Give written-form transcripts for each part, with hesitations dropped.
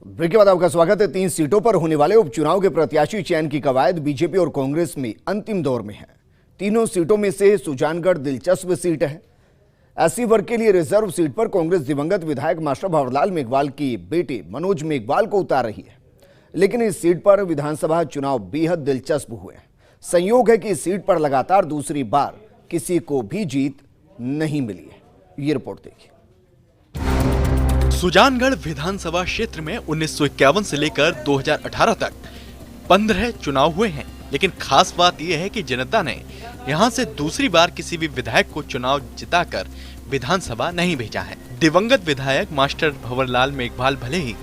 Break के बाद आपका स्वागत है। 3 सीटों पर होने वाले उपचुनाव के प्रत्याशी चयन की कवायद बीजेपी और कांग्रेस में अंतिम दौर में है। तीनों सीटों में से सुजानगढ़ दिलचस्प सीट है। एससी वर्ग के लिए रिजर्व सीट पर कांग्रेस दिवंगत विधायक मास्टर भंवरलाल मेघवाल की बेटे मनोज मेघवाल को उतार रही है, लेकिन इस सीट पर विधानसभा चुनाव बेहद दिलचस्प हुए हैं। संयोग है कि इस सीट पर लगातार दूसरी बार किसी को भी जीत नहीं मिली है। ये रिपोर्ट देखिए। सुजानगढ़ विधानसभा क्षेत्र में 1951 से लेकर 2018 तक 15 चुनाव हुए हैं, लेकिन खास बात यह है कि जनता ने यहां से दूसरी बार किसी भी विधायक को चुनाव जिताकर विधानसभा नहीं भेजा है। दिवंगत विधायक मास्टर भंवरलाल मेघवाल भले ही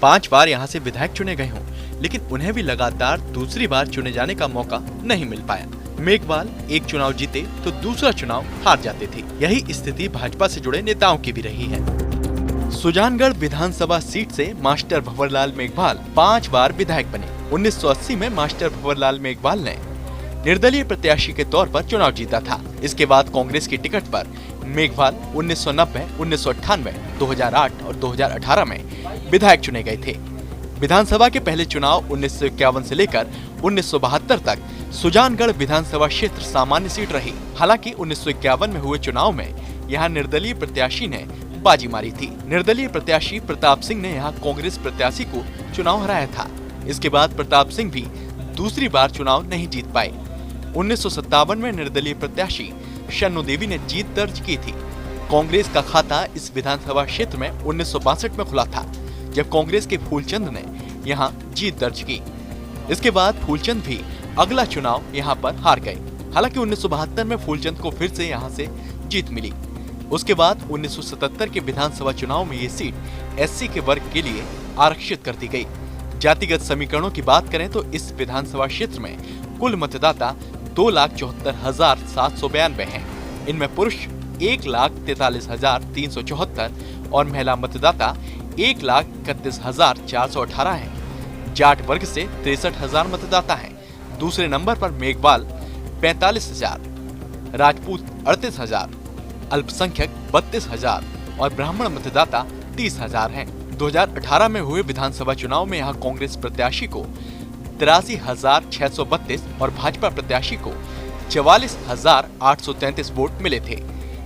5 बार यहां से विधायक चुने गए हों, लेकिन उन्हें भी लगातार दूसरी बार चुने जाने का मौका नहीं मिल पाया। मेघवाल एक चुनाव जीते तो दूसरा चुनाव हार जाते थे। यही स्थिति भाजपा से जुड़े नेताओं की भी रही है। सुजानगढ़ विधानसभा सीट से मास्टर भंवरलाल मेघवाल 5 बार विधायक बने। 1980 में मास्टर भंवरलाल मेघवाल ने निर्दलीय प्रत्याशी के तौर पर चुनाव जीता था। इसके बाद कांग्रेस की टिकट पर मेघवाल 1990, 1998, 2008 और 2018 में विधायक चुने गए थे। विधानसभा के पहले चुनाव 1951 से लेकर 1972 तक सुजानगढ़ विधानसभा क्षेत्र सामान्य सीट रही। हालांकि 1951 में हुए चुनाव में यहाँ निर्दलीय प्रत्याशी ने बाजी मारी थी। निर्दलीय प्रत्याशी प्रताप सिंह ने यहाँ कांग्रेस प्रत्याशी को चुनाव हराया था। इसके बाद प्रताप सिंह भी दूसरी बार चुनाव नहीं जीत पाए। 1957 में निर्दलीय प्रत्याशी शन्नु देवी ने जीत दर्ज की थी। कांग्रेस का खाता इस विधानसभा क्षेत्र में 1962 में खुला था, जब कांग्रेस के फूलचंद ने यहाँ जीत दर्ज की। इसके बाद फूलचंद भी अगला चुनाव यहाँ पर हार गए। हालांकि 1972 में फूलचंद को फिर से यहाँ से जीत मिली। उसके बाद 1977 के विधानसभा चुनाव में ये सीट एससी के वर्ग के लिए आरक्षित कर दी गई। जातिगत समीकरणों की बात करें तो इस विधानसभा क्षेत्र में कुल मतदाता 2,74,792 हैं। इनमें पुरुष 1,43,374 और महिला मतदाता 1,31,418 हैं। जाट वर्ग से 63,000 मतदाता हैं। दूसरे नंबर पर मेघवाल 45,000, राजपूत 38,000, अल्पसंख्यक 32,000 और ब्राह्मण मतदाता 30,000 हैं। 2018 में हुए विधानसभा चुनाव में यहां कांग्रेस प्रत्याशी को 83,632 और भाजपा प्रत्याशी को 44,833 वोट मिले थे।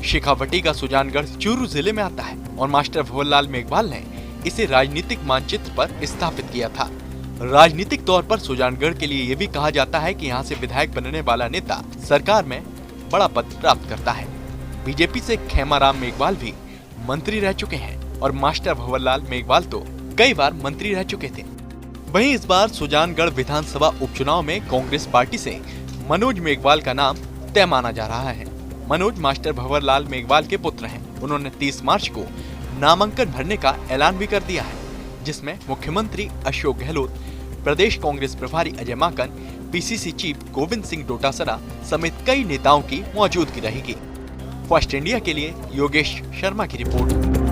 शेखावटी का सुजानगढ़ चूरू जिले में आता है और मास्टर भंवरलाल मेघवाल ने इसे राजनीतिक मानचित्र पर स्थापित किया था। राजनीतिक तौर पर सुजानगढ़ के लिए ये भी कहा जाता है कि यहाँ से विधायक बनने वाला नेता सरकार में बड़ा पद प्राप्त करता है। बीजेपी से खेमाराम मेघवाल भी मंत्री रह चुके हैं और मास्टर भंवरलाल मेघवाल तो कई बार मंत्री रह चुके थे। वहीं इस बार सुजानगढ़ विधानसभा उपचुनाव में कांग्रेस पार्टी से मनोज मेघवाल का नाम तय माना जा रहा है। मनोज मास्टर भंवरलाल मेघवाल के पुत्र हैं। उन्होंने 30 मार्च को नामांकन भरने का ऐलान भी कर दिया है, जिसमें मुख्यमंत्री अशोक गहलोत, प्रदेश कांग्रेस प्रभारी अजय माकन, पीसीसी चीफ गोविंद सिंह डोटासरा समेत कई नेताओं की मौजूदगी रहेगी। फर्स्ट इंडिया के लिए योगेश शर्मा की रिपोर्ट।